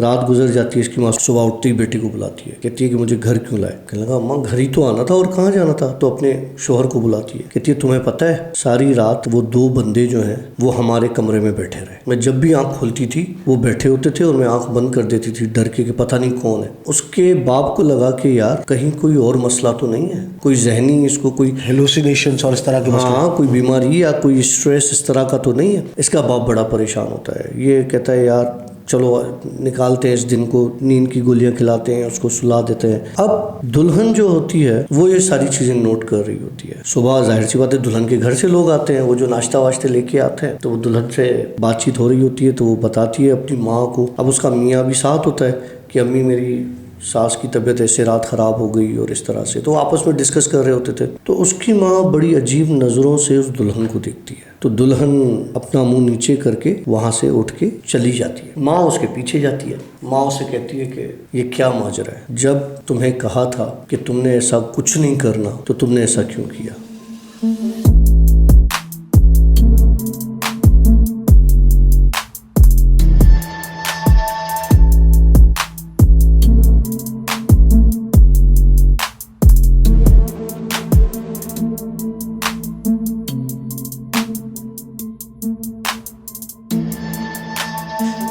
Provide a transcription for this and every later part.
रात गुजर जाती है, इसकी माँ सुबह उठते ही बेटे को बुलाती है, कहती है कि मुझे घर क्यों लाए। कहने लगा अम्मा घर ही तो आना था और कहाँ जाना था। तो अपने शोहर को बुलाती है, कहती है तुम्हें पता है सारी रात वो 2 बंदे जो हैं वो हमारे कमरे में बैठे रहे। मैं जब भी आँख खोलती थी वो बैठे होते थे और मैं आँख बंद कर देती थी डर के कि पता नहीं कौन है। उसके बाप को लगा कि यार कहीं कोई और मसला तो नहीं है, कोई जहनी इसको कोई हेलुसिनेशंस और इस तरह के मसले। हाँ, कोई बीमारी या कोई स्ट्रेस इस तरह का तो नहीं है। इसका बाप बड़ा परेशान होता है। ये कहता है यार चलो निकालते हैं इस दिन को, नींद की गोलियां खिलाते हैं, उसको सुला देते हैं। अब दुल्हन जो होती है वो ये सारी चीज़ें नोट कर रही होती है। सुबह जाहिर सी बात है दुल्हन के घर से लोग आते हैं, वो जो नाश्ता वाश्ते लेके आते हैं, तो वो दुल्हन से बातचीत हो रही होती है तो वो बताती है अपनी माँ को। अब उसका मियाँ भी साथ होता है कि अम्मी मेरी सास की तबीयत ऐसे रात ख़राब हो गई और इस तरह से, तो आपस में डिस्कस कर रहे होते थे। तो उसकी माँ बड़ी अजीब नज़रों से उस दुल्हन को देखती है, तो दुल्हन अपना मुंह नीचे करके वहाँ से उठ के चली जाती है। माँ उसके पीछे जाती है। माँ उसे कहती है कि ये क्या माजरा है, जब तुम्हें कहा था कि तुमने ऐसा कुछ नहीं करना तो तुमने ऐसा क्यों किया।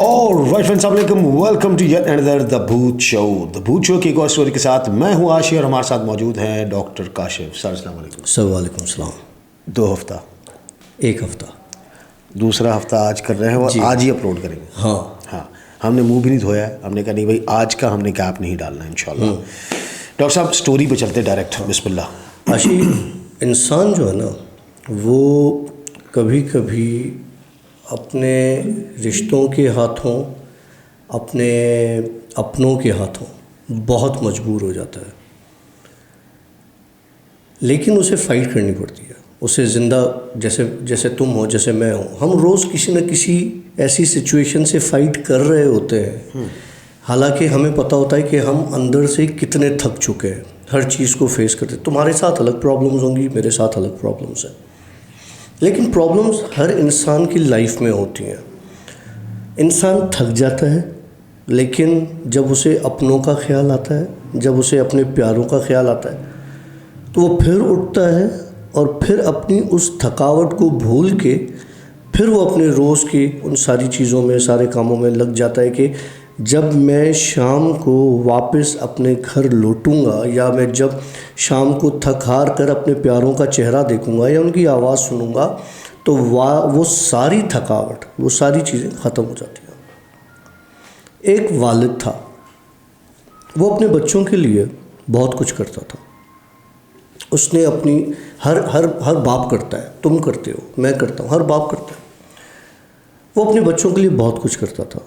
Alright friends, welcome to yet another the Bhoot show. The Bhoot show की एक और स्टोरी के साथ मैं हूँ आशी और हमारे साथ मौजूद हैं डॉक्टर काशिफ। सर अस्सलाम वालेकुम। सर वालेकुम सलाम। 2 हफ्ता 1 हफ्ता, दूसरा हफ्ता आज कर रहे हैं और आज ही अपलोड करेंगे। हाँ, हमने मुंह भी नहीं धोया है। हमने कहा नहीं भाई आज का हमने गैप नहीं डालना है इंशाल्लाह। डॉक्टर साहब स्टोरी पे चलते डायरेक्ट, बिस्मिल्लाह। आशी, इंसान जो है ना वो कभी कभी अपने रिश्तों के हाथों, अपने अपनों के हाथों बहुत मजबूर हो जाता है, लेकिन उसे फ़ाइट करनी पड़ती है। उसे ज़िंदा जैसे तुम हो, जैसे मैं हूँ, हम रोज़ किसी न किसी ऐसी सिचुएशन से फ़ाइट कर रहे होते हैं, हालांकि हमें पता होता है कि हम अंदर से कितने थक चुके हैं हर चीज़ को फेस करते। तुम्हारे साथ अलग प्रॉब्लम्स होंगी, मेरे साथ अलग प्रॉब्लम्स हैं, लेकिन प्रॉब्लम्स हर इंसान की लाइफ में होती हैं। इंसान थक जाता है, लेकिन जब उसे अपनों का ख्याल आता है, जब उसे अपने प्यारों का ख्याल आता है, तो वो फिर उठता है और फिर अपनी उस थकावट को भूल के फिर वो अपने रोज़ की उन सारी चीज़ों में, सारे कामों में लग जाता है कि जब मैं शाम को वापस अपने घर लौटूंगा, या मैं जब शाम को थक हार कर अपने प्यारों का चेहरा देखूंगा या उनकी आवाज़ सुनूंगा, तो वो सारी थकावट, वो सारी चीज़ें ख़त्म हो जाती हैं। एक वालिद था, वो अपने बच्चों के लिए बहुत कुछ करता था। उसने अपनी हर बाप करता है, तुम करते हो, मैं करता हूँ, हर बाप करता है। वो अपने बच्चों के लिए बहुत कुछ करता था।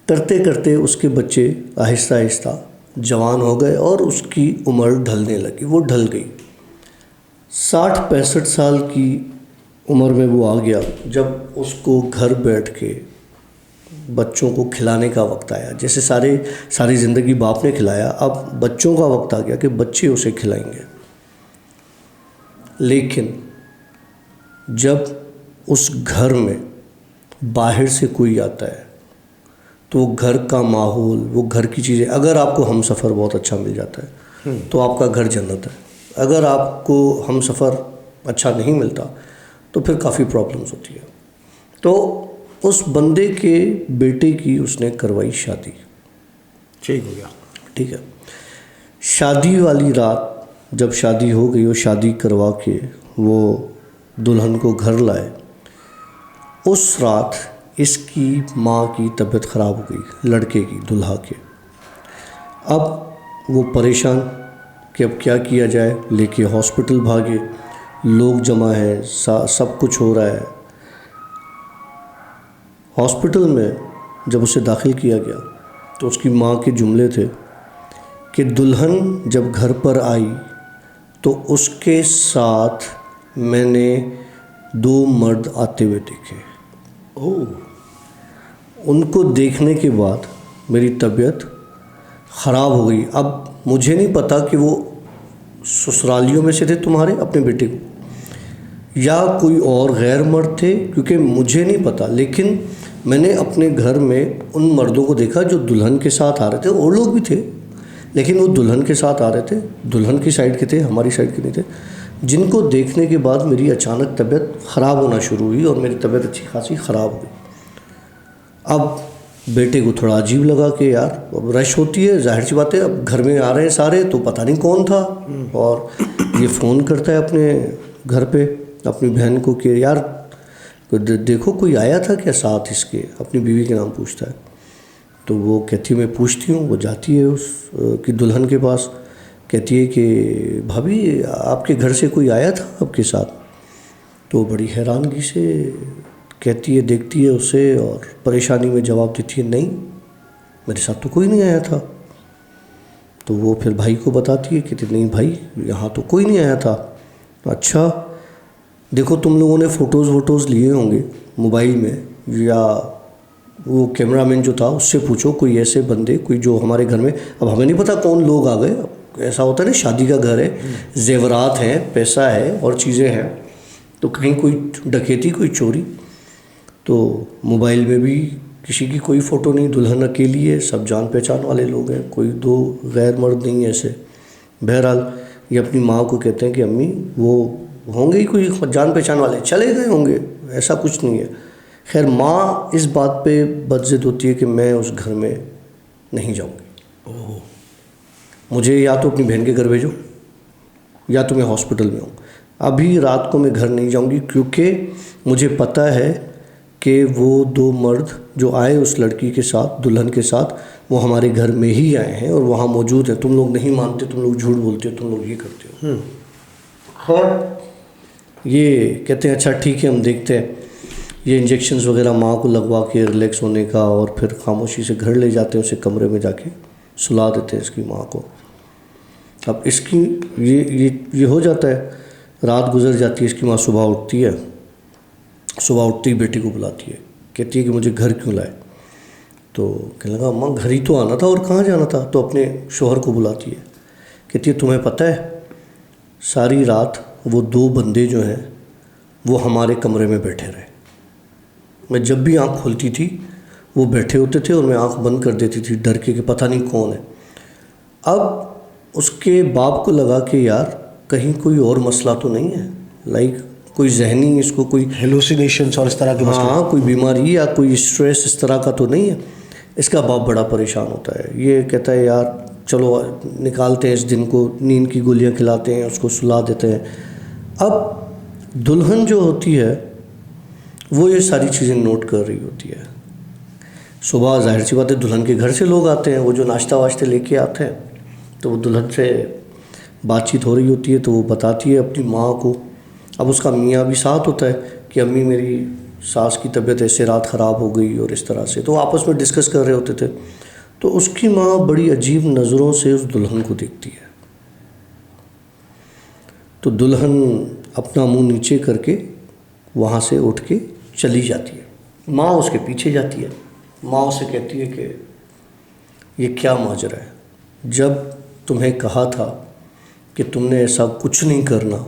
करते करते उसके बच्चे आहिस्ता आहिस्ता जवान हो गए और उसकी उम्र ढलने लगी। वो ढल गई। 60-65 साल की उम्र में वो आ गया जब उसको घर बैठ के बच्चों को खिलाने का वक्त आया। जैसे सारी ज़िंदगी बाप ने खिलाया, अब बच्चों का वक्त आ गया कि बच्चे उसे खिलाएंगे। लेकिन जब उस घर में बाहर से कोई आता है तो घर का माहौल, वो घर की चीज़ें, अगर आपको हमसफ़र बहुत अच्छा मिल जाता है तो आपका घर जन्नत है। अगर आपको हमसफ़र अच्छा नहीं मिलता तो फिर काफ़ी प्रॉब्लम्स होती है। तो उस बंदे के बेटे की उसने करवाई शादी। ठीक हो गया, ठीक है। शादी वाली रात जब शादी हो गई, वो शादी करवा के वो दुल्हन को घर लाए, उस रात इसकी माँ की तबीयत ख़राब हो गई, लड़के की, दुल्हा के। अब वो परेशान कि अब क्या किया जाए, लेके हॉस्पिटल भागे, लोग जमा हैं, सब कुछ हो रहा है। हॉस्पिटल में जब उसे दाखिल किया गया तो उसकी माँ के जुमले थे कि दुल्हन जब घर पर आई तो उसके साथ मैंने 2 मर्द आते हुए देखे। उनको देखने के बाद मेरी तबीयत ख़राब हो गई। अब मुझे नहीं पता कि वो ससुरालियों में से थे तुम्हारे अपने बेटे को, या कोई और गैर मर्द थे, क्योंकि मुझे नहीं पता, लेकिन मैंने अपने घर में उन मर्दों को देखा जो दुल्हन के साथ आ रहे थे, और लोग भी थे, लेकिन वो दुल्हन के साथ आ रहे थे, दुल्हन की साइड के थे, हमारी साइड के नहीं थे, जिनको देखने के बाद मेरी अचानक तबीयत ख़राब होना शुरू हुई और मेरी तबीयत अच्छी खासी ख़राब हुई। अब बेटे को थोड़ा अजीब लगा कि यार अब रश होती है, जाहिर सी बात है, अब घर में आ रहे हैं सारे, तो पता नहीं कौन था, और ये फ़ोन करता है अपने घर पे अपनी बहन को कि यार देखो कोई आया था क्या साथ इसके, अपनी बीवी के नाम पूछता है। तो वो कहती है मैं पूछती हूँ, वो जाती है उस की दुल्हन के पास, कहती है कि भाभी आपके घर से कोई आया था आपके साथ। तो बड़ी हैरानगी से कहती है, देखती है उसे और परेशानी में जवाब देती है नहीं, मेरे साथ तो कोई नहीं आया था। तो वो फिर भाई को बताती है कि नहीं भाई यहाँ तो कोई नहीं आया था। अच्छा देखो तुम लोगों ने फ़ोटोज़ लिए होंगे मोबाइल में, या वो कैमरामैन जो था उससे पूछो कोई ऐसे बंदे कोई जो हमारे घर में, अब हमें नहीं पता कौन लोग आ गए, ऐसा होता है ना, शादी का घर है, जेवरात हैं, पैसा है और चीज़ें हैं, तो कहीं कोई डकैती कोई चोरी। तो मोबाइल में भी किसी की कोई फ़ोटो नहीं, दुल्हन अकेली है, सब जान पहचान वाले लोग हैं, कोई दो गैर मर्द नहीं है ऐसे। बहरहाल ये अपनी माँ को कहते हैं कि अम्मी वो होंगे ही कोई जान पहचान वाले, चले गए होंगे, ऐसा कुछ नहीं है। खैर माँ इस बात पे बदजिद होती है कि मैं उस घर में नहीं जाऊँगी, मुझे या तो अपनी बहन के घर भेजो या तो मैं हॉस्पिटल में हूँ, अभी रात को मैं घर नहीं जाऊँगी, क्योंकि मुझे पता है कि वो दो मर्द जो आए उस लड़की के साथ, दुल्हन के साथ, वो हमारे घर में ही आए हैं और वहाँ मौजूद है। तुम लोग नहीं मानते, तुम लोग झूठ बोलते हो, तुम लोग ये करते हो। खैर ये कहते हैं अच्छा ठीक है हम देखते हैं, ये इंजेक्शन्स वगैरह माँ को लगवा के रिलैक्स होने का, और फिर खामोशी से घर ले जाते हैं, उसे कमरे में जाके सुला देते हैं इसकी माँ को। अब इसकी ये हो जाता है, रात गुजर जाती है, इसकी माँ सुबह उठती है, सुबह उठती ही बेटी को बुलाती है, कहती है कि मुझे घर क्यों लाए। तो कहने लगा अम्मा घर ही तो आना था और कहाँ जाना था। तो अपने शोहर को बुलाती है, कहती है तुम्हें पता है सारी रात वो दो बंदे जो हैं वो हमारे कमरे में बैठे रहे, मैं जब भी आँख खोलती थी वो बैठे होते थे और मैं आँख बंद कर देती थी डर के कि पता नहीं कौन है। अब उसके बाप को लगा कि यार कहीं कोई और मसला तो नहीं है, लाइक कोई जहनी इसको कोई हेलुसिनेशंस और इस तरह के मसले, हाँ कोई बीमारी या कोई स्ट्रेस इस तरह का तो नहीं है। इसका बाप बड़ा परेशान होता है, ये कहता है यार चलो निकालते हैं इस दिन को, नींद की गोलियां खिलाते हैं, उसको सुला देते हैं। अब दुल्हन जो होती है वो ये सारी चीज़ें नोट कर रही होती है। सुबह जाहिर सी बात है दुल्हन के घर से लोग आते हैं, वो जो नाश्ता वाश्ते लेके आते हैं, तो वो दुल्हन से बातचीत हो रही होती है, तो वो बताती है अपनी माँ को। अब उसका मियाँ भी साथ होता है कि अम्मी मेरी सास की तबीयत ऐसे रात ख़राब हो गई और इस तरह से, तो आपस में डिस्कस कर रहे होते थे। तो उसकी माँ बड़ी अजीब नज़रों से उस दुल्हन को देखती है, तो दुल्हन अपना मुंह नीचे करके वहाँ से उठ के चली जाती है, माँ उसके पीछे जाती है। माँ उसे कहती है कि ये क्या माजरा है, जब तुम्हें कहा था कि तुमने ऐसा कुछ नहीं करना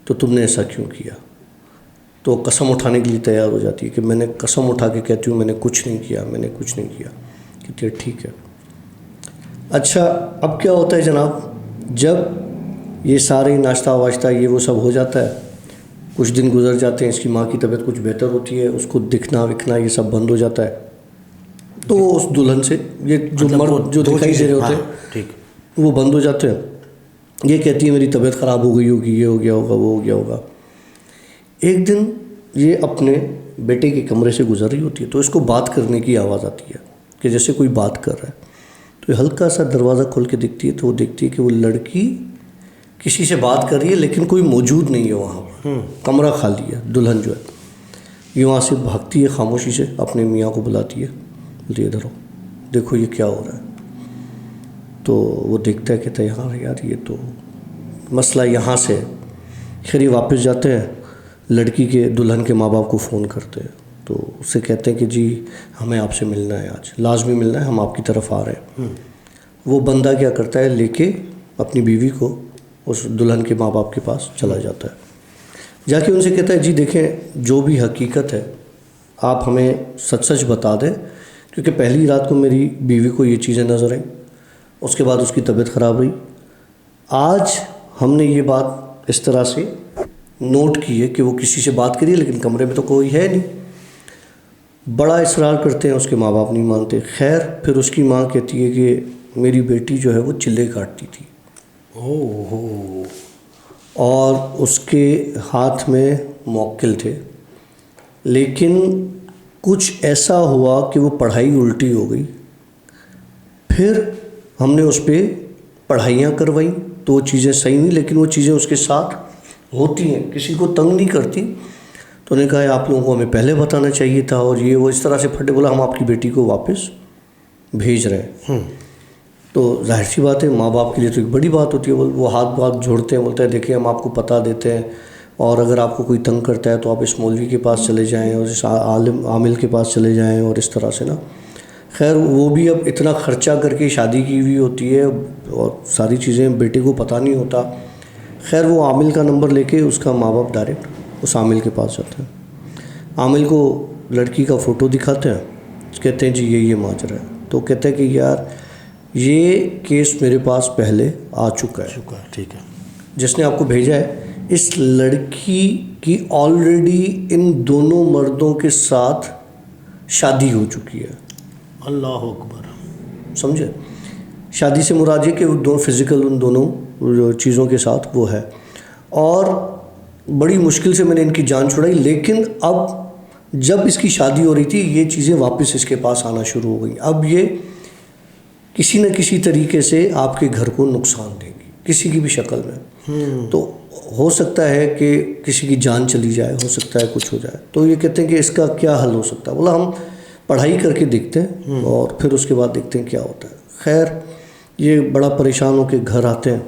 तो तुमने ऐसा क्यों किया। तो कसम उठाने के लिए तैयार हो जाती है कि मैंने कसम उठा के कहती हूँ मैंने कुछ नहीं किया, मैंने कुछ नहीं किया। कहती है ठीक है। अच्छा अब क्या होता है जनाब, जब ये सारे नाश्ता वाश्ता ये वो सब हो जाता है, कुछ दिन गुजर जाते हैं, इसकी माँ की तबीयत कुछ बेहतर होती है, उसको दिखना विखना ये सब बंद हो जाता है, तो उस दुल्हन से ये जो मर्द जो दिखाई दे रहे होते हैं ठीक वो बंद हो जाते हैं। ये कहती है मेरी तबीयत ख़राब हो गई होगी, ये हो गया होगा, वो हो गया होगा। एक दिन ये अपने बेटे के कमरे से गुजर रही होती है, तो इसको बात करने की आवाज़ आती है कि जैसे कोई बात कर रहा है। तो ये हल्का सा दरवाज़ा खोल के देखती है, तो वो देखती है कि वो लड़की किसी से बात कर रही है, लेकिन कोई मौजूद नहीं है वहाँ पर, कमरा खाली है। दुल्हन जो है ये वहाँ से भागती है, खामोशी से अपने मियाँ को बुलाती है, बोलती है इधर हो, देखो ये क्या हो रहा है। तो वो देखता है, कहता है हाँ यार ये तो मसला यहाँ से है। खैर ये वापस जाते हैं, लड़की के दुल्हन के माँ बाप को फ़ोन करते हैं, तो उससे कहते हैं कि जी हमें आपसे मिलना है, आज लाजमी मिलना है, हम आपकी तरफ आ रहे हैं। वो बंदा क्या करता है, लेके अपनी बीवी को उस दुल्हन के माँ बाप के पास चला जाता है। जाके उनसे कहता है जी देखें जो भी हकीकत है आप हमें सच सच बता दें, क्योंकि पहली रात को मेरी बीवी को ये चीज़ें नज़र आई, उसके बाद उसकी तबीयत ख़राब रही। आज हमने ये बात इस तरह से नोट की है कि वो किसी से बात करिए, लेकिन कमरे में तो कोई है नहीं। बड़ा इसरार करते हैं, उसके माँ बाप नहीं मानते। खैर फिर उसकी माँ कहती है कि मेरी बेटी जो है वो चिल्ले काटती थी। ओह। और उसके हाथ में मौक्किल थे, लेकिन कुछ ऐसा हुआ कि वो पढ़ाई उल्टी हो गई। फिर हमने उस पर पढ़ाइयाँ करवाई तो वो चीज़ें सही हुई, लेकिन वो चीज़ें उसके साथ होती हैं, किसी को तंग नहीं करती। तो उन्होंने कहा आप लोगों को हमें पहले बताना चाहिए था, और ये वो इस तरह से फटे। बोला हम आपकी बेटी को वापस भेज रहे हैं। तो जाहिर सी बात है, माँ बाप के लिए तो एक बड़ी बात होती है। वो हाथ जोड़ते हैं, बोलते हैं देखिए हम आपको पता देते हैं, और अगर आपको कोई तंग करता है तो आप इस मौलवी के पास चले जाएं और इस आमिल के पास चले जाएं, और इस तरह से ना। खैर वो भी अब इतना ख़र्चा करके शादी की हुई होती है और सारी चीज़ें बेटे को पता नहीं होता। खैर वो आमिल का नंबर लेके उसका माँ बाप डायरेक्ट उस आमिल के पास जाते हैं। आमिल को लड़की का फ़ोटो दिखाते हैं, कहते हैं जी ये माजरा है। तो कहते हैं कि यार ये केस मेरे पास पहले आ चुका है। ठीक है। जिसने आपको भेजा है, इस लड़की की ऑलरेडी इन दोनों मर्दों के साथ शादी हो चुकी है। अल्लाह अकबर। समझे? शादी से मुराद ये कि वो दोनों फिज़िकल उन दोनों चीज़ों के साथ वो है। और बड़ी मुश्किल से मैंने इनकी जान छुड़ाई, लेकिन अब जब इसकी शादी हो रही थी ये चीज़ें वापस इसके पास आना शुरू हो गई। अब ये किसी न किसी तरीके से आपके घर को नुकसान देंगी, किसी की भी शक्ल में। तो हो सकता है कि किसी की जान चली जाए, हो सकता है कुछ हो जाए। तो ये कहते हैं कि इसका क्या हल हो सकता है। बोला हम पढ़ाई करके देखते हैं और फिर उसके बाद देखते हैं क्या होता है। खैर ये बड़ा परेशान होकर घर आते हैं,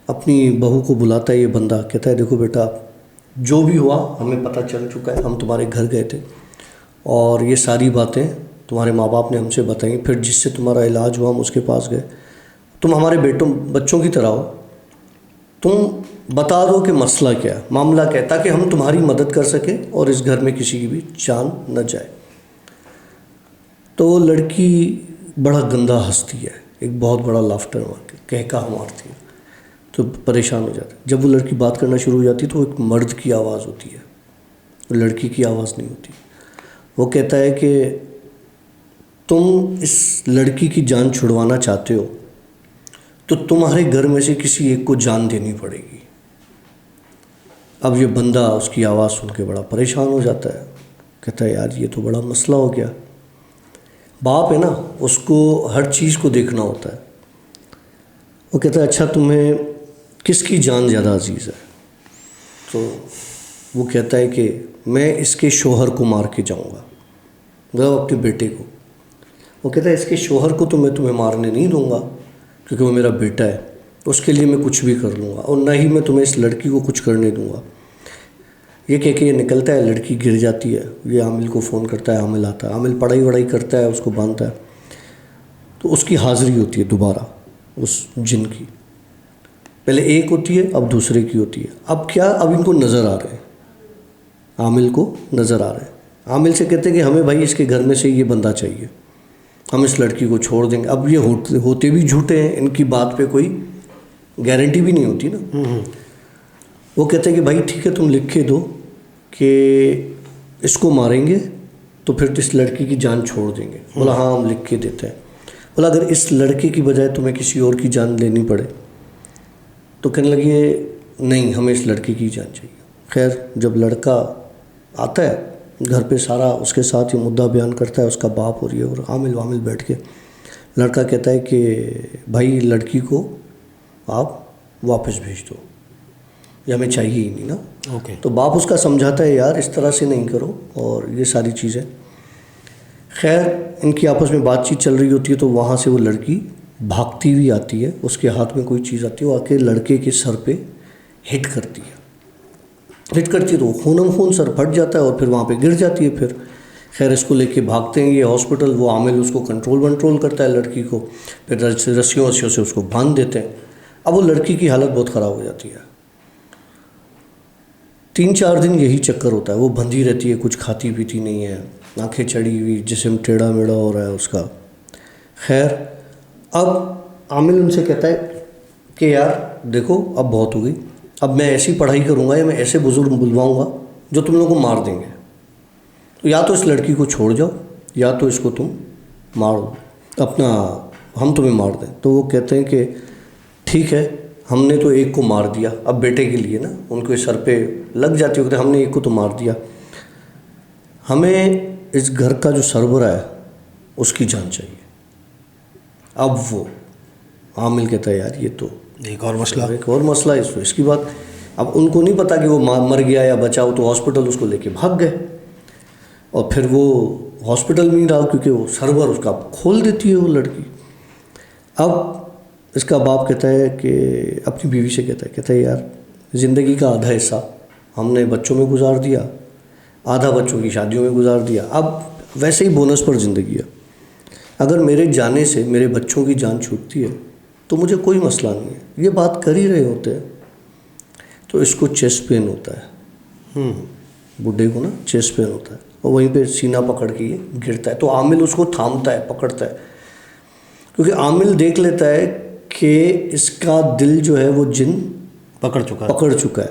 अपनी बहू को बुलाता है ये बंदा, कहता है देखो बेटा जो भी हुआ हमें पता चल चुका है, हम तुम्हारे घर गए थे और ये सारी बातें तुम्हारे माँ बाप ने हमसे बताई। फिर जिससे तुम्हारा इलाज हुआ हम उसके पास गए। तुम हमारे बच्चों की तरह हो, तुम बता दो कि मसला क्या है, मामला क्या है, ताकि हम तुम्हारी मदद कर सकें और इस घर में किसी की भी जान न जाए। तो लड़की बड़ा गंदा हंसती है, एक बहुत बड़ा लाफ्टर मारती है, कहका मारती है। तो परेशान हो जाता है। जब वो लड़की बात करना शुरू हो जाती है तो वो एक मर्द की आवाज़ होती है, लड़की की आवाज़ नहीं होती। वो कहता है कि तुम इस लड़की की जान छुड़वाना चाहते हो तो तुम्हारे घर में से किसी एक को जान देनी पड़ेगी। अब ये बंदा उसकी आवाज़ सुन के बड़ा परेशान हो जाता है, कहता है यार ये तो बड़ा मसला हो गया। बाप है ना, उसको हर चीज़ को देखना होता है। वो कहता है अच्छा तुम्हें किसकी जान ज़्यादा अजीज़ है? तो वो कहता है कि मैं इसके शोहर को मार के जाऊँगा, मतलब अपने बेटे को। वो कहता है इसके शोहर को तो मैं तुम्हें मारने नहीं दूँगा क्योंकि वो मेरा बेटा है, उसके लिए मैं कुछ भी कर लूँगा, और ना ही मैं तुम्हें इस लड़की को कुछ करने दूँगा। ये कह के ये निकलता है, लड़की गिर जाती है। ये आमिल को फ़ोन करता है, आमिल आता है, आमिल पढ़ाई वढ़ाई करता है, उसको बांधता है। तो उसकी हाज़िरी होती है दोबारा उस जिन की। पहले एक होती है, अब दूसरे की होती है। अब क्या, अब इनको नज़र आ रहे हैं, आमिल को नज़र आ रहे हैं। आमिल से कहते हैं कि हमें भाई इसके घर में से ये बंदा चाहिए, हम इस लड़की को छोड़ देंगे। अब ये होते भी झूठे हैं, इनकी बात पे कोई गारंटी भी नहीं होती ना। वो कहते हैं कि भाई ठीक है तुम लिख के दो कि इसको मारेंगे तो फिर इस लड़की की जान छोड़ देंगे। बोला हाँ हम लिख के देते हैं। बोला अगर इस लड़के की बजाय तुम्हें किसी और की जान लेनी पड़े? तो कहने लगे नहीं हमें इस लड़की की जान चाहिए। खैर जब लड़का आता है घर पे, सारा उसके साथ ये मुद्दा बयान करता है उसका बाप और ये, और आमिल वामिल बैठ के। लड़का कहता है कि भाई लड़की को आप वापस भेज दो, ये हमें चाहिए ही नहीं ना। ओके। तो बाप उसका समझाता है यार इस तरह से नहीं करो और ये सारी चीज़ें। खैर इनकी आपस में बातचीत चल रही होती है तो वहाँ से वो लड़की भागती हुई आती है, उसके हाथ में कोई चीज़ आती है, वो आके लड़के के सर पे हिट करती है। हिट करती है तो खूनम खून सर फट जाता है और फिर वहाँ पे गिर जाती है। फिर खैर इसको लेके भागते हैं ये हॉस्पिटल। वो आमिल उसको कंट्रोल करता है लड़की को, फिर रस्सियों से उसको बांध देते हैं। अब वो लड़की की हालत बहुत ख़राब हो जाती है। 3-4 दिन यही चक्कर होता है, वो बंधी रहती है, कुछ खाती पीती नहीं है, आंखें चढ़ी हुई, जिस्म टेढ़ा मेढ़ा हो रहा है उसका। खैर अब आमिल उनसे कहता है कि यार देखो अब बहुत हो गई, अब मैं ऐसी पढ़ाई करूँगा या मैं ऐसे बुज़ुर्ग बुलवाऊँगा जो तुम लोगों को मार देंगे, तो या तो इस लड़की को छोड़ जाओ या तो इसको तुम मारो, अपना हम तुम्हें मार दें। तो वो कहते हैं कि ठीक है, हमने तो एक को मार दिया, अब बेटे के लिए ना उनके सर पे लग जाती होती, हमने एक को तो मार दिया, हमें इस घर का जो सरबराह है उसकी जान चाहिए। अब वो आमिल कहता है यार ये तो एक और मसला है इसकी बात। अब उनको नहीं पता कि वो मर गया या बचा हो, तो हॉस्पिटल उसको लेके भाग गए और फिर वो हॉस्पिटल में ही रहा क्योंकि वो सर्वर उसका खोल देती है वो लड़की। अब इसका बाप कहता है कि अपनी बीवी से कहता है यार ज़िंदगी का आधा हिस्सा हमने बच्चों में गुजार दिया, आधा बच्चों की शादियों में गुजार दिया, अब वैसे ही बोनस पर ज़िंदगी है, अगर मेरे जाने से मेरे बच्चों की जान छूटती है तो मुझे कोई मसला नहीं है। ये बात कर ही रहे होते हैं तो इसको चेस्ट पेन होता है, बुढ़े को ना चेस्ट पेन होता है और वहीं पे सीना पकड़ के ये गिरता है। तो आमिल उसको थामता है, पकड़ता है, क्योंकि आमिल देख लेता है कि इसका दिल जो है वो जिन पकड़ चुका है।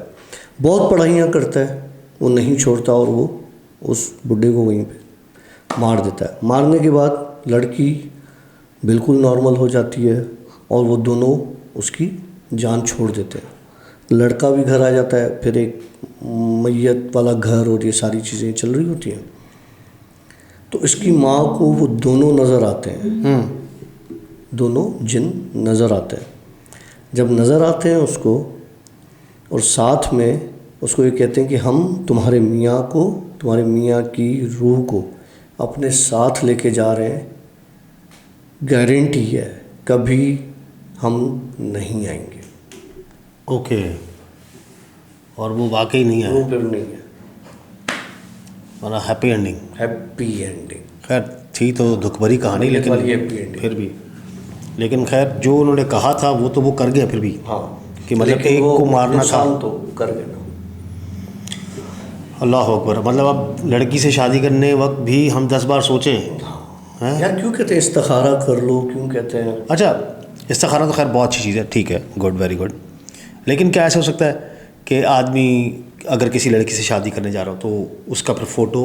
बहुत पढ़ाइयाँ करता है, वो नहीं छोड़ता और वो उस बुढ़े को वहीं पे मार देता है। मारने के बाद लड़की बिल्कुल नॉर्मल हो जाती है और वो दोनों उसकी जान छोड़ देते हैं। लड़का भी घर आ जाता है, फिर एक मैयत वाला घर और ये सारी चीज़ें चल रही होती हैं। तो इसकी माँ को वो दोनों नज़र आते हैं, दोनों जिन नज़र आते हैं। जब नज़र आते हैं उसको और साथ में उसको ये कहते हैं कि हम तुम्हारे मियाँ की रूह को अपने साथ लेके जा रहे हैं, गारंटी है कभी हम नहीं आएंगे। ओके। और वो वाकई नहीं है, वो फिर नहीं है, मतलब हैप्पी एंडिंग। खैर थी तो दुख भरी कहानी, लेकिन फिर भी लेकिन खैर जो उन्होंने कहा था वो तो वो कर गया फिर भी। हाँ, कि मतलब एक को मारना था तो कर गया ना। अल्लाह अकबर। मतलब अब लड़की से शादी करने वक्त भी हम 10 बार सोचें हैं यार, क्यों कहते हैं इस्तिखारा कर लो, क्यों कहते हैं? अच्छा, इस्तिखारा तो खैर बहुत अच्छी चीज़ है, ठीक है, गुड, वेरी गुड। लेकिन क्या ऐसा हो सकता है कि आदमी अगर किसी लड़की से शादी करने जा रहा हो तो उसका फिर फ़ोटो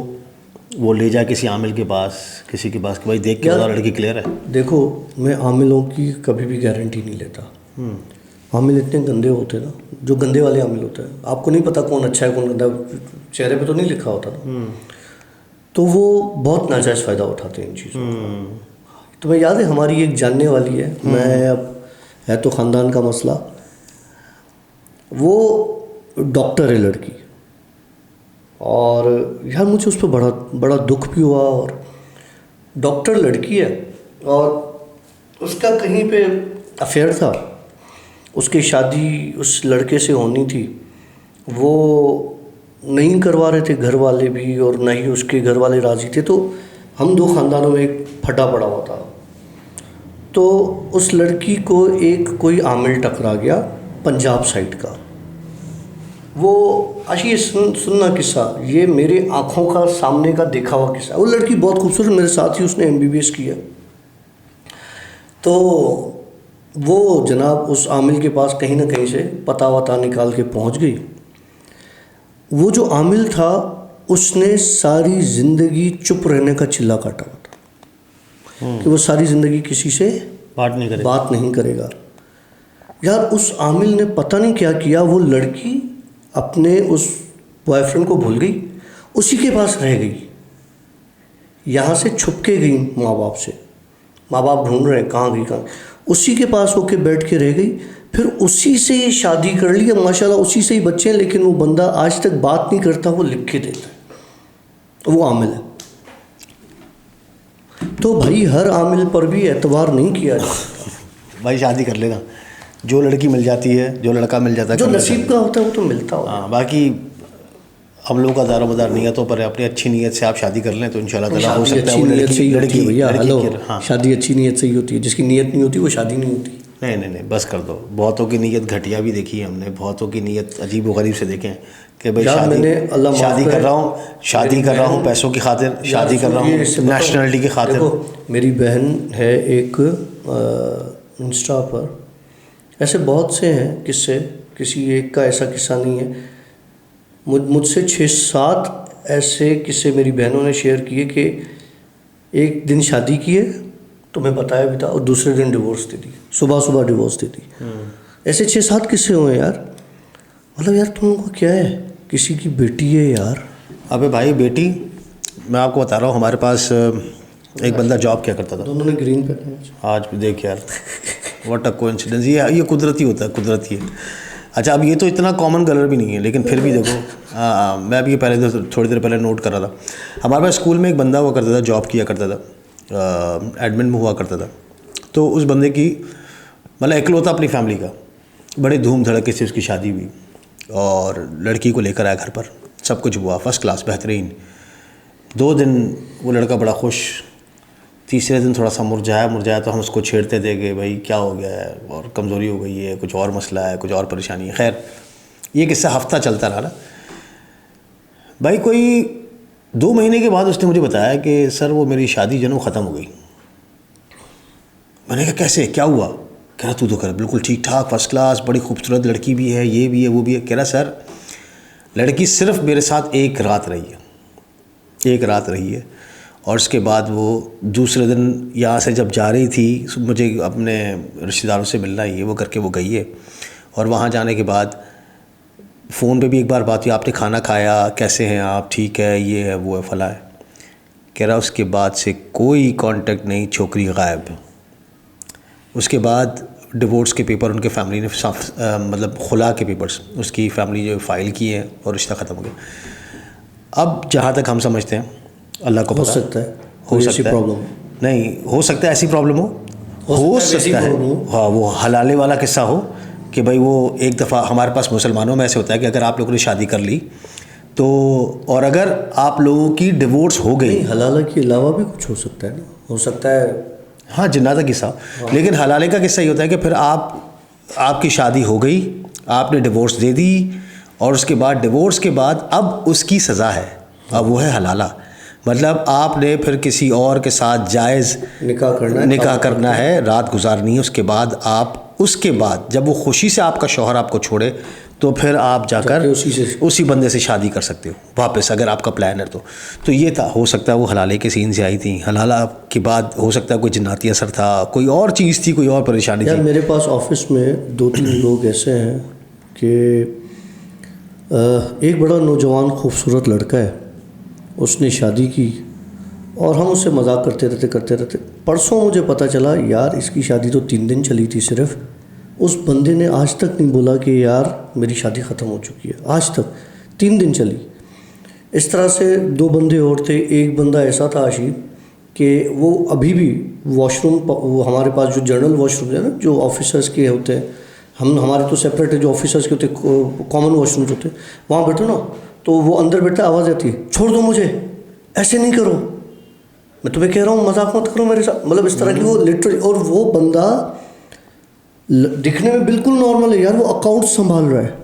वो ले जाए किसी आमिल के पास, किसी के पास कि भाई देख के बता लड़की क्लियर है? देखो, मैं आमिलों की कभी भी गारंटी नहीं लेता। आमिल इतने गंदे होते हैं ना, जो गंदे वाले आमिल होते हैं, आपको नहीं पता कौन अच्छा है कौन गंदा, चेहरे पे तो नहीं लिखा होता ना, तो वो बहुत नाजायज़ फ़ायदा उठाते हैं इन चीज़ों का। तो मैं याद है हमारी एक जानने वाली है, मैं अब है तो ख़ानदान का मसला, वो डॉक्टर है लड़की, और यार मुझे उस पर बड़ा दुख भी हुआ। और डॉक्टर लड़की है और उसका कहीं पे अफेयर था, उसकी शादी उस लड़के से होनी थी, वो नहीं करवा रहे थे घर वाले भी और ना ही उसके घर वाले राज़ी थे। तो हम दो ख़ानदानों में एक फटा पड़ा हुआ था। तो उस लड़की को एक कोई आमिल टकरा गया पंजाब साइड का। वो अच्छा, ये सुनना किस्सा, ये मेरे आँखों का सामने का देखा हुआ किस्सा। वो लड़की बहुत खूबसूरत, मेरे साथ ही उसने MBBS किया। तो वो जनाब उस आमिल के पास कहीं ना कहीं से पता वता निकाल के पहुंच गई। वो जो आमिल था उसने सारी ज़िंदगी चुप रहने का चिल्ला काटा हुआ था कि वो सारी ज़िंदगी किसी से बात नहीं करेगा। यार उस आमिल ने पता नहीं क्या किया, वो लड़की अपने उस बॉयफ्रेंड को भूल गई, उसी के पास रह गई, यहाँ से छुप के गई माँ बाप से। माँ बाप ढूंढ रहे हैं कहाँ गई, उसी के पास होके बैठ के रह गई। फिर उसी से ये शादी कर ली, माशाल्लाह उसी से ही बच्चे हैं। लेकिन वो बंदा आज तक बात नहीं करता, वो लिख के देता है, वो आमिल है। तो भाई हर आमिल पर भी एतबार नहीं किया जाता। भाई शादी कर लेना, जो लड़की मिल जाती है, जो लड़का मिल जाता है, जो नसीब का होता है वो तो मिलता होगा। हाँ, बाकी हम लोगों का दारोमदार नियतों पर, अपनी अच्छी नीयत से आप शादी कर लें तो इंशाल्लाह ताला हो सकता है वो लड़की भैया, हेलो, शादी अच्छी नीयत से ही होती है, जिसकी नीयत नहीं होती वो शादी नहीं होती। नहीं बस कर दो। बहुतों की नीयत घटिया भी देखी है हमने, बहुतों की नीयत अजीब व गरीब से देखे हैं कि भाई शादी कर रहा हूँ पैसों की खातिर, शादी कर रहा हूँ नेशनलिटी की खातिर। देखो मेरी बहन है एक, इंस्टा पर ऐसे बहुत से हैं किस्से, किसी एक का ऐसा किस्सा नहीं है, मुझसे 6-7 ऐसे किस्से मेरी बहनों ने शेयर किए कि एक दिन शादी की है, तुम्हें बताया भी था, और दूसरे दिन डिवोर्स दे दी, सुबह डिवोर्स दे दी। ऐसे 6-7 किस्से हुए यार। मतलब यार तुम लोगों को क्या है, किसी की बेटी है यार। अबे भाई बेटी, मैं आपको बता रहा हूँ, हमारे पास एक बंदा जॉब किया करता था। दोनों ने ग्रीन पहना है आज भी, देख यार व्हाट अ कोइंसिडेंस। ये कुदरती होता है, कुदरती है। अच्छा अब ये तो इतना कॉमन कलर भी नहीं है, लेकिन फिर भी देखो मैं भी ये पहले थोड़ी देर पहले नोट कर रहा था। हमारे पास स्कूल में एक बंदा हुआ करता था, जॉब किया करता था, एडमिन में हुआ करता था। तो उस बंदे की मतलब इकलौता अपनी फैमिली का, बड़े धूम धड़के से उसकी शादी हुई और लड़की को लेकर आया घर पर, सब कुछ हुआ फर्स्ट क्लास बेहतरीन। 2 दिन वो लड़का बड़ा खुश, तीसरे दिन थोड़ा सा मुरझाया तो हम उसको छेड़ते थे कि भाई क्या हो गया है, और कमज़ोरी हो गई है, कुछ और मसला है, कुछ और परेशानी है। खैर ये किस्सा हफ्ता चलता रहा ना भाई। कोई 2 महीने के बाद उसने मुझे बताया कि सर वो मेरी शादी जो है ख़त्म हो गई। मैंने कहा कैसे, क्या हुआ? कह रहा तू तो कर बिल्कुल ठीक ठाक फर्स्ट क्लास, बड़ी खूबसूरत लड़की भी है, ये भी है वो भी है। कह रहा सर लड़की सिर्फ मेरे साथ एक रात रही है और उसके बाद वो दूसरे दिन यहाँ से जब जा रही थी, मुझे अपने रिश्तेदारों से मिलना ही है वो करके वो गई है, और वहाँ जाने के बाद फ़ोन पे भी एक बार बात हुई, आपने खाना खाया, कैसे हैं आप, ठीक है, ये है वो है फला है। कह रहा उसके बाद से कोई कांटेक्ट नहीं, छोकरी गायब। उसके बाद डिवोर्स के पेपर उनके फैमिली ने मतलब खुला के पेपर्स उसकी फैमिली जो फाइल किए हैं और रिश्ता ख़त्म हो गया। अब जहाँ तक हम समझते हैं, अल्लाह को हो सकता है, हो सकता है, नहीं हो सकता है ऐसी प्रॉब्लम हो सकता है हाँ, वो हलाले वाला किस्सा हो कि भाई वो एक दफ़ा हमारे पास मुसलमानों में ऐसे होता है कि अगर आप लोगों ने शादी कर ली तो, और अगर आप लोगों की डिवोर्स हो गई, हलाला के अलावा भी कुछ हो सकता है ना, हो सकता है हाँ जिन्नात का किस्सा। लेकिन हलाले का किस्सा ये होता है कि फिर आपकी शादी हो गई, आपने डिवोर्स दे दी, और उसके बाद डिवोर्स के बाद अब उसकी सज़ा है, अब वो है हलाला। मतलब आपने फिर किसी और के साथ जायज़ निकाह करना है, रात गुजारनी है। उसके बाद जब वो खुशी से आपका शौहर आपको छोड़े तो फिर आप जाकर उसी बंदे से शादी कर सकते हो वापस, अगर आपका प्लान है तो ये था। हो सकता है वो हलाले के सीन से आई थी, हलाला के बाद हो सकता है कोई जन्नाती असर था, कोई और चीज़ थी, कोई और परेशानी थी। मेरे पास ऑफिस में 2-3 लोग ऐसे हैं कि एक बड़ा नौजवान खूबसूरत लड़का है, उसने शादी की और हम उससे मजाक करते रहते। परसों मुझे पता चला यार इसकी शादी तो 3 दिन चली थी सिर्फ। उस बंदे ने आज तक नहीं बोला कि यार मेरी शादी ख़त्म हो चुकी है, आज तक 3 दिन चली। इस तरह से 2 बंदे और थे। एक बंदा ऐसा था आशीष कि वो अभी भी वॉशरूम, वो हमारे पास जो जनरल वॉशरूम है ना, जो ऑफिसर्स के होते हैं, हमारे तो सेपरेट है, जो ऑफिसर्स के होते हैं कॉमन वॉशरूम होते हैं, वहाँ बैठो ना तो वो अंदर बैठता आवाज़ आती है, छोड़ दो मुझे, ऐसे नहीं करो, मैं तुम्हें कह रहा हूँ मजाक मत करो मेरे साथ। मतलब इस तरह की वो लिटरली, और वो बंदा दिखने में बिल्कुल नॉर्मल है यार, वो अकाउंट संभाल रहा है,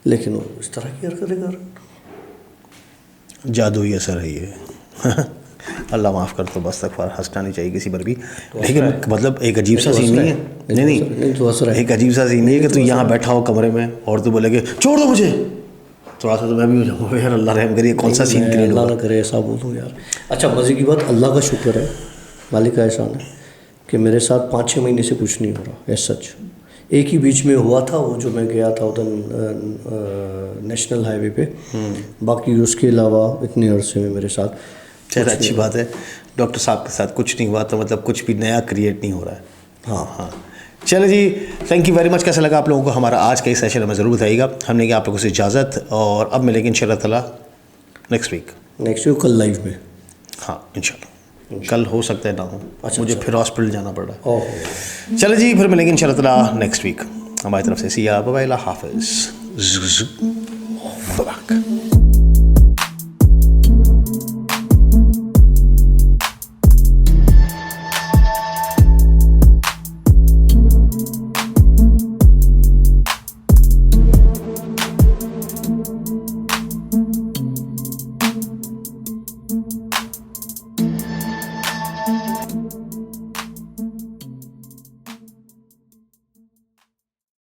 लेकिन वो इस तरह की हरकतें कर रहा है। जादुई असर है ये अल्लाह माफ़ कर, तो बस तक हंसना नहीं चाहिए किसी पर भी, लेकिन मतलब एक अजीब सा सीन नहीं है। नहीं तो असर है, एक अजीब सा सीन नहीं है कि तू यहाँ बैठा हो कमरे में और तू बोले कि छोड़ दो मुझे, थोड़ा सा तो मैं भी हो जाऊँगा यार, अल्लाह रहम करिए, कौन सा सीन क्रिएट अल्लाह ना करे ऐसा बोलूँ यार। अच्छा मज़े की बात, अल्लाह का शुक्र है, मालिक का एहसान है कि मेरे साथ 5-6 महीने से कुछ नहीं हो रहा है सच। एक ही बीच में हुआ था, वो जो मैं गया था उधर नेशनल हाईवे पे, बाकी उसके अलावा इतने अरसे में मेरे साथ। चल अच्छी बात है, डॉक्टर साहब के साथ कुछ नहीं हुआ तो मतलब कुछ भी नया क्रिएट नहीं हो रहा है। हाँ चलो जी, थैंक यू वेरी मच। कैसा लगा आप लोगों को हमारा आज का इस सेशन में ज़रूर बताइएगा। हमने कि आप लोगों से इजाज़त, और अब मिलेंगे इंशाअल्लाह ताला नेक्स्ट वीक कल लाइव में। हाँ इंशाअल्लाह, कल हो सकता है ना हो। अच्छा, मुझे फिर हॉस्पिटल जाना पड़ रहा है। चलो जी, फिर मिलेंगे इंशाअल्लाह ताला नेक्स्ट वीक। हमारी तरफ से सिया, बाय बाय, हाफिज़।